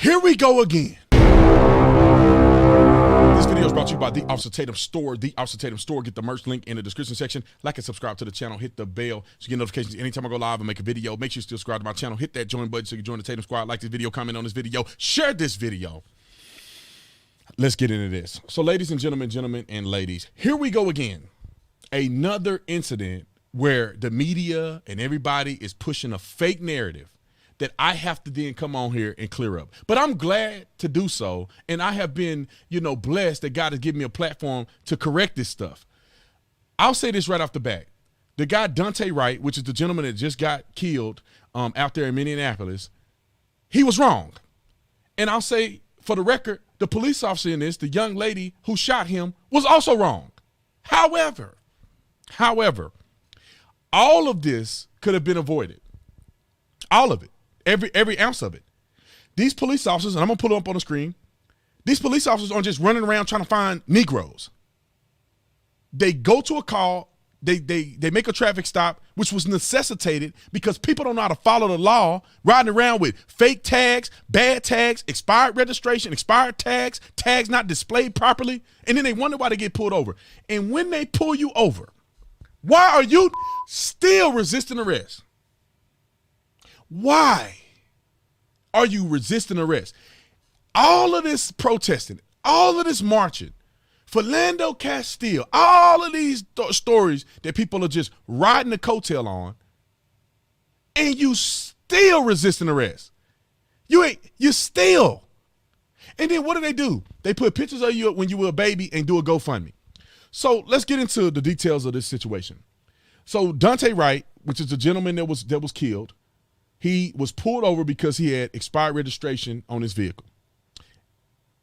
Here we go again. This video is brought to you by The Officer Tatum Store. The Officer Tatum Store. Get the merch link in the description section. Like and subscribe to the channel. Hit the bell so you get notifications anytime I go live and make a video. Make sure you still subscribe to my channel. Hit that join button so you can join the Tatum Squad. Like this video, comment on this video, share this video. Let's get into this. So ladies and gentlemen and ladies, here we go again. Another incident where the media and everybody is pushing a fake narrative that I have to then come on here and clear up. But I'm glad to do so, and I have been, blessed that God has given me a platform to correct this stuff. I'll say this right off the bat. The guy Daunte Wright, which is the gentleman that just got killed out there in Minneapolis, he was wrong. And I'll say, for the record, the police officer in this, the young lady who shot him, was also wrong. However, all of this could have been avoided. All of it. Every ounce of it. These police officers, and I'm going to pull it up on the screen, these police officers aren't just running around trying to find Negroes. They go to a call, they make a traffic stop, which was necessitated because people don't know how to follow the law, riding around with fake tags, bad tags, expired registration, expired tags, tags not displayed properly, and then they wonder why they get pulled over. And when they pull you over, why are you still resisting arrest? Why are you resisting arrest? All of this protesting, all of this marching, Philando Castile, all of these stories that people are just riding the coattail on, and you still resisting arrest. You still. And then what do? They put pictures of you when you were a baby and do a GoFundMe. So let's get into the details of this situation. So Daunte Wright, which is the gentleman that was killed, he was pulled over because he had expired registration on his vehicle.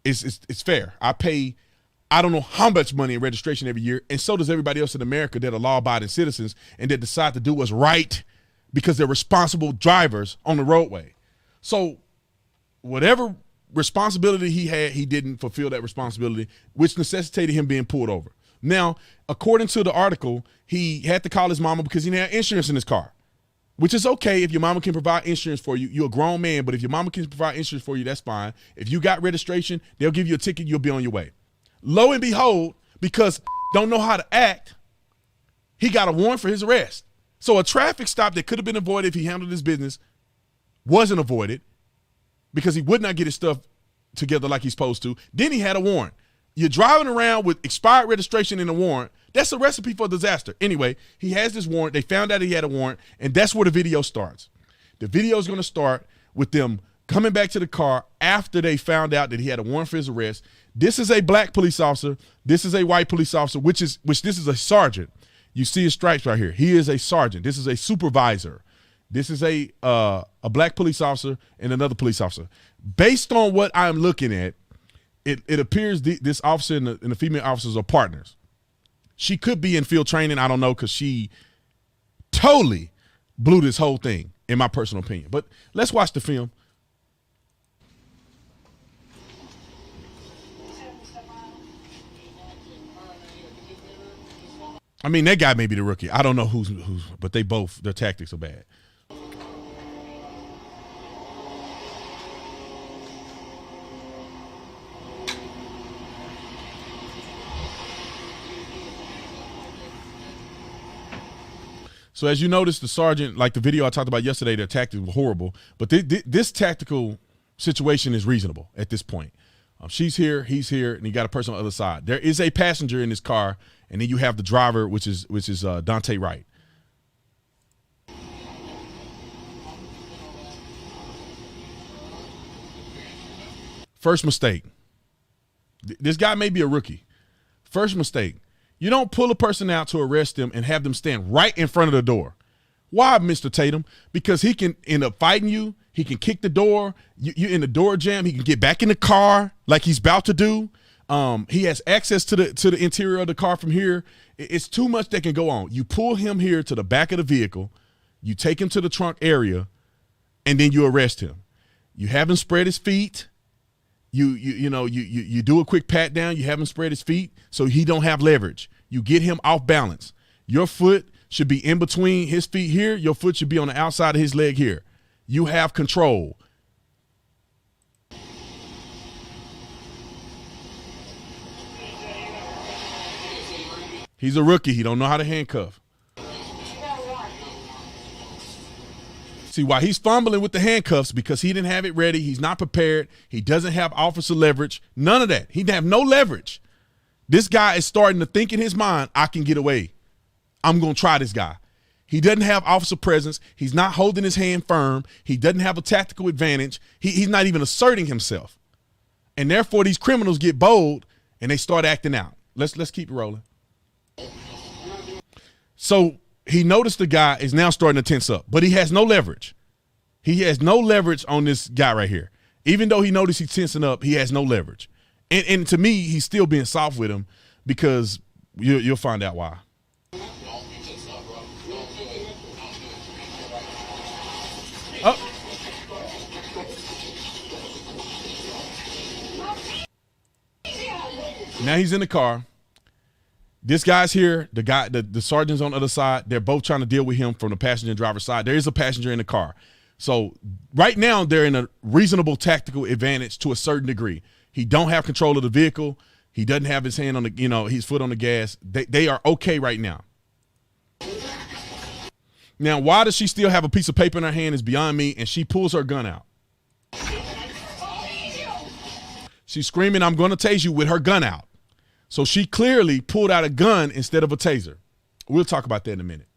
It's fair. I pay, I don't know how much money in registration every year, and so does everybody else in America that are law-abiding citizens and that decide to do what's right because they're responsible drivers on the roadway. So whatever responsibility he had, he didn't fulfill that responsibility, which necessitated him being pulled over. Now, according to the article, he had to call his mama because he didn't have insurance in his car. Which is okay if your mama can provide insurance for you. You're a grown man, but if your mama can provide insurance for you, that's fine. If you got registration, they'll give you a ticket, you'll be on your way. Lo and behold, because don't know how to act, he got a warrant for his arrest. So a traffic stop that could have been avoided if he handled his business wasn't avoided because he would not get his stuff together like he's supposed to. Then he had a warrant. You're driving around with expired registration and a warrant. That's a recipe for disaster. Anyway, he has this warrant. They found out he had a warrant, and that's where the video starts. The video is going to start with them coming back to the car after they found out that he had a warrant for his arrest. This is a black police officer. This is a white police officer, which this is a sergeant. You see his stripes right here. He is a sergeant. This is a supervisor. This is a black police officer and another police officer. Based on what I'm looking at, it appears this officer and the female officers are partners. She could be in field training. I don't know, because she totally blew this whole thing, in my personal opinion. But let's watch the film. I mean, that guy may be the rookie. I don't know who's, but their tactics are bad. So as you notice, the sergeant, like the video I talked about yesterday, their tactics were horrible. But this tactical situation is reasonable at this point. She's here, he's here, and you got a person on the other side. There is a passenger in this car, and then you have the driver, which is Daunte Wright. First mistake. This guy may be a rookie. First mistake. You don't pull a person out to arrest them and have them stand right in front of the door. Why, Mr. Tatum? Because he can end up fighting you. He can kick the door. You're in the door jam. He can get back in the car like he's about to do. He has access to the interior of the car from here. It's too much that can go on. You pull him here to the back of the vehicle. You take him to the trunk area, and then you arrest him. You have him spread his feet. You do a quick pat down. You have him spread his feet so he don't have leverage. You get him off balance. Your foot should be in between his feet here. Your foot should be on the outside of his leg here. You have control. He's a rookie. He don't know how to handcuff. See, while he's fumbling with the handcuffs because he didn't have it ready, he's not prepared, he doesn't have officer leverage, none of that. He didn't have no leverage. This guy is starting to think in his mind, I can get away. I'm going to try this guy. He doesn't have officer presence. He's not holding his hand firm. He doesn't have a tactical advantage. He's not even asserting himself. And therefore, these criminals get bold and they start acting out. Let's keep it rolling. So he noticed the guy is now starting to tense up, but he has no leverage. He has no leverage on this guy right here. Even though he noticed he's tensing up, he has no leverage. And to me, he's still being soft with him because you'll find out why. Oh. Now he's in the car. This guy's here. The sergeant's on the other side. They're both trying to deal with him from the passenger and driver's side. There is a passenger in the car. So right now they're in a reasonable tactical advantage to a certain degree. He don't have control of the vehicle. He doesn't have his hand on the, his foot on the gas. They are okay right now. Now, why does she still have a piece of paper in her hand is beyond me, and she pulls her gun out. She's screaming, I'm going to tase you, with her gun out. So she clearly pulled out a gun instead of a taser. We'll talk about that in a minute.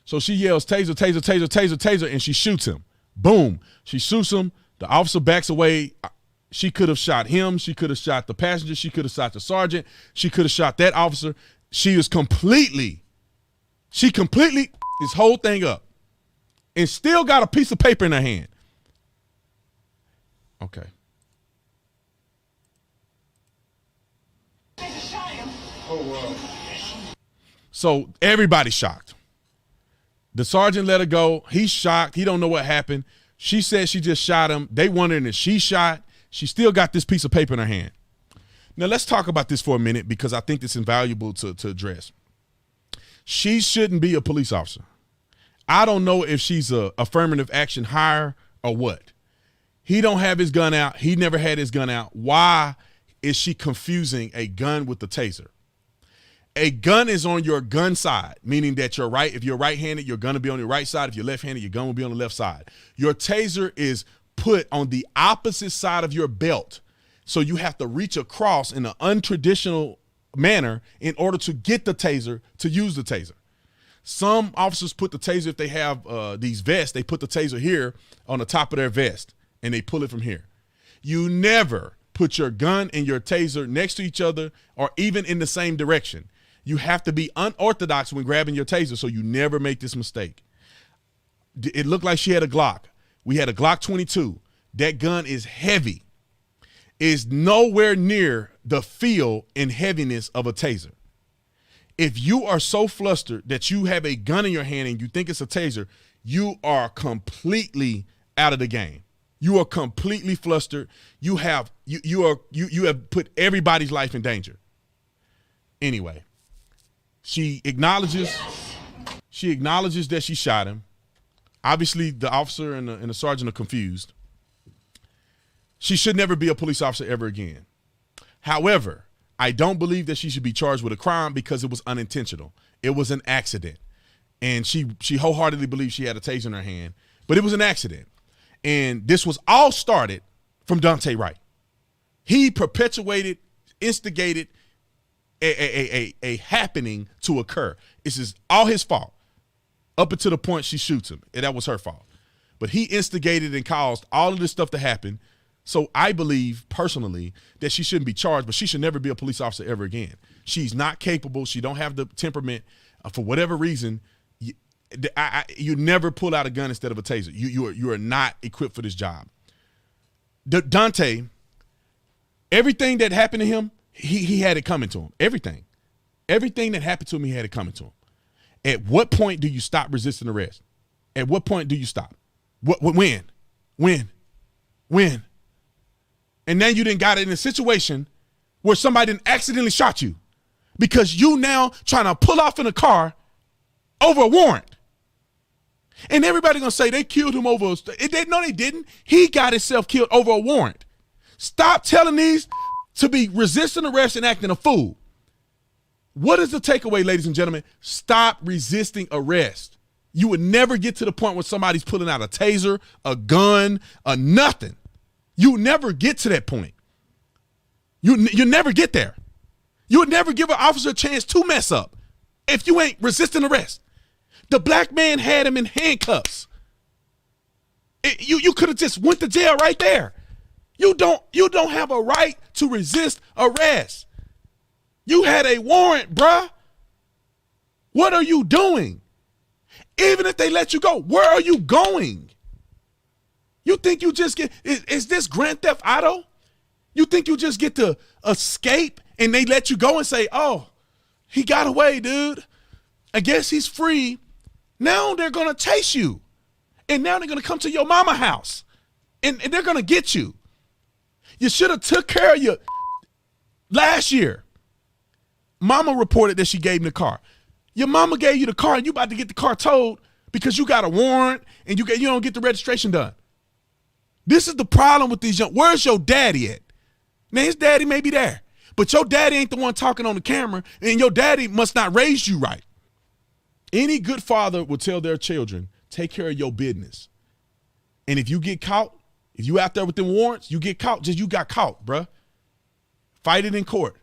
So she yells, taser, taser, taser, taser, taser, and she shoots him. Boom. She shoots him. The officer backs away. She could have shot him. She could have shot the passenger. She could have shot the sergeant. She could have shot that officer. She completely this whole thing up and still got a piece of paper in her hand. Okay. Oh, wow. So everybody's shocked. The sergeant let her go. He's shocked. He don't know what happened. She said she just shot him. They wondering if she shot. She still got this piece of paper in her hand. Now, let's talk about this for a minute because I think it's invaluable to address. She shouldn't be a police officer. I don't know if she's a affirmative action hire or what. He don't have his gun out. He never had his gun out. Why is she confusing a gun with the taser? A gun is on your gun side, meaning that if you're right-handed, your gun will be on your right side. If you're left-handed, your gun will be on the left side. Your taser is put on the opposite side of your belt. So you have to reach across in an untraditional manner in order to get the taser, to use the taser. Some officers put the taser, if they have these vests, they put the taser here on the top of their vest and they pull it from here. You never put your gun and your taser next to each other or even in the same direction. You have to be unorthodox when grabbing your taser so you never make this mistake. It looked like she had a Glock. We had a Glock 22. That gun is heavy. Is nowhere near the feel and heaviness of a taser. If you are so flustered that you have a gun in your hand and you think it's a taser, you are completely out of the game. You are completely flustered. You have put everybody's life in danger. Anyway, she acknowledges that she shot him. Obviously, the officer and the sergeant are confused. She should never be a police officer ever again. However, I don't believe that she should be charged with a crime because it was unintentional. It was an accident. And she wholeheartedly believes she had a taser in her hand, but it was an accident. And this was all started from Daunte Wright. He perpetuated, instigated a happening to occur. This is all his fault up until the point she shoots him. And that was her fault. But he instigated and caused all of this stuff to happen. So I believe personally that she shouldn't be charged, but she should never be a police officer ever again. She's not capable. She don't have the temperament. For whatever reason, you never pull out a gun instead of a taser. You are not equipped for this job. Daunte, everything that happened to him, he had it coming to him. Everything that happened to him, he had it coming to him. At what point do you stop resisting arrest? At what point do you stop? When? And then you done got it in a situation where somebody done accidentally shot you because you now trying to pull off in a car over a warrant. And everybody gonna say they killed him over. No, they didn't. He got himself killed over a warrant. Stop telling these to be resisting arrest and acting a fool. What is the takeaway, ladies and gentlemen? Stop resisting arrest. You would never get to the point where somebody's pulling out a taser, a gun, a nothing. You never get to that point. You never get there. You would never give an officer a chance to mess up if you ain't resisting arrest. The black man had him in handcuffs. You could have just went to jail right there. You don't have a right to resist arrest. You had a warrant, bruh. What are you doing? Even if they let you go, where are you going? You think you just get, is this Grand Theft Auto? You think you just get to escape and they let you go and say, oh, he got away, dude. I guess he's free. Now they're going to chase you. And now they're going to come to your mama house. And they're going to get you. You should have took care of you last year. Mama reported that she gave him the car. Your mama gave you the car and you about to get the car towed because you got a warrant and you don't get the registration done. This is the problem with these young. Where's your daddy at? Now his daddy may be there, but your daddy ain't the one talking on the camera, and your daddy must not raise you right. Any good father will tell their children, take care of your business. And if you get caught, if you out there with them warrants, you get caught, just you got caught, bruh. Fight it in court.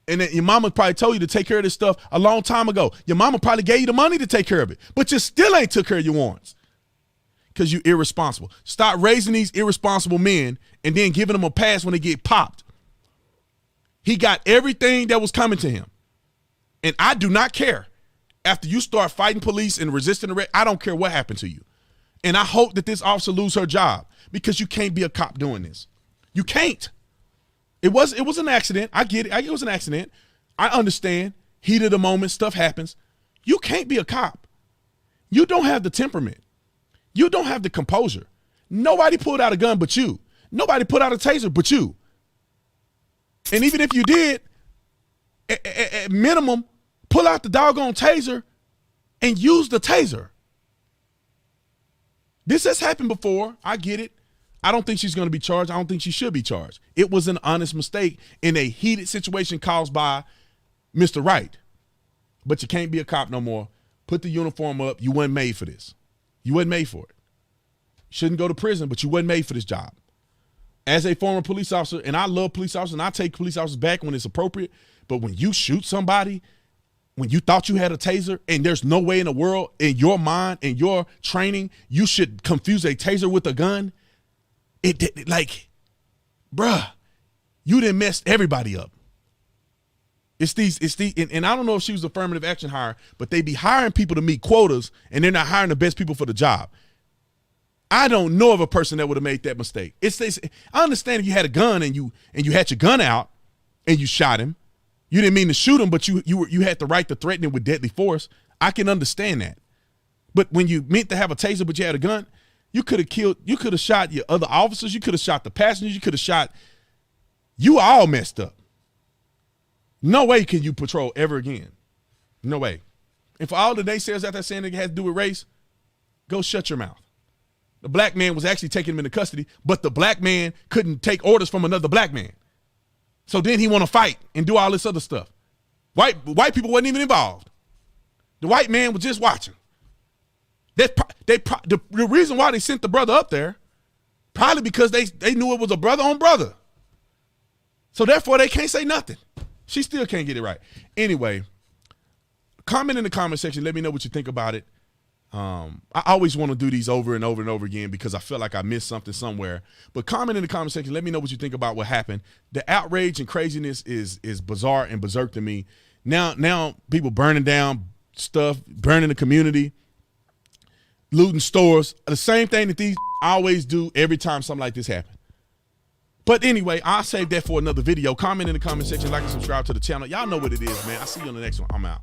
And then your mama probably told you to take care of this stuff a long time ago. Your mama probably gave you the money to take care of it, but you still ain't took care of your warrants because you irresponsible. Stop raising these irresponsible men and then giving them a pass when they get popped. He got everything that was coming to him. And I do not care. After you start fighting police and resisting arrest, I don't care what happened to you. And I hope that this officer lose her job because you can't be a cop doing this. You can't. It was an accident. I get it. It was an accident. I understand. Heat of the moment, stuff happens. You can't be a cop. You don't have the temperament. You don't have the composure. Nobody pulled out a gun but you. Nobody put out a taser but you. And even if you did, at minimum, pull out the doggone taser and use the taser. This has happened before. I get it. I don't think she's going to be charged. I don't think she should be charged. It was an honest mistake in a heated situation caused by Mr. Wright. But you can't be a cop no more. Put the uniform up. You weren't made for this. You wasn't made for it. You shouldn't go to prison, but you wasn't made for this job. As a former police officer, and I love police officers, and I take police officers back when it's appropriate, but when you shoot somebody, when you thought you had a taser, and there's no way in the world, in your mind, in your training, you should confuse a taser with a gun, bruh, you done messed everybody up. And I don't know if she was affirmative action hire, but they be hiring people to meet quotas, and they're not hiring the best people for the job. I don't know of a person that would have made that mistake. I understand if you had a gun and you had your gun out and you shot him. You didn't mean to shoot him, but you had the right to threaten him with deadly force. I can understand that. But when you meant to have a taser but you had a gun, you could have shot your other officers, you could have shot the passengers, you could have shot, you all messed up. No way can you patrol ever again. No way. And for all the naysayers out there saying it has to do with race, go shut your mouth. The black man was actually taking him into custody, but the black man couldn't take orders from another black man. So then he want to fight and do all this other stuff. White people wasn't even involved. The white man was just watching. The reason why they sent the brother up there, probably because they knew it was a brother on brother. So therefore they can't say nothing. She still can't get it right. Anyway, comment in the comment section. Let me know what you think about it. I always want to do these over and over and over again because I feel like I missed something somewhere. But comment in the comment section. Let me know what you think about what happened. The outrage and craziness is bizarre and berserk to me. Now people burning down stuff, burning the community, looting stores. The same thing that these always do every time something like this happens. But anyway, I'll save that for another video. Comment in the comment section, like and subscribe to the channel. Y'all know what it is, man. I'll see you on the next one. I'm out.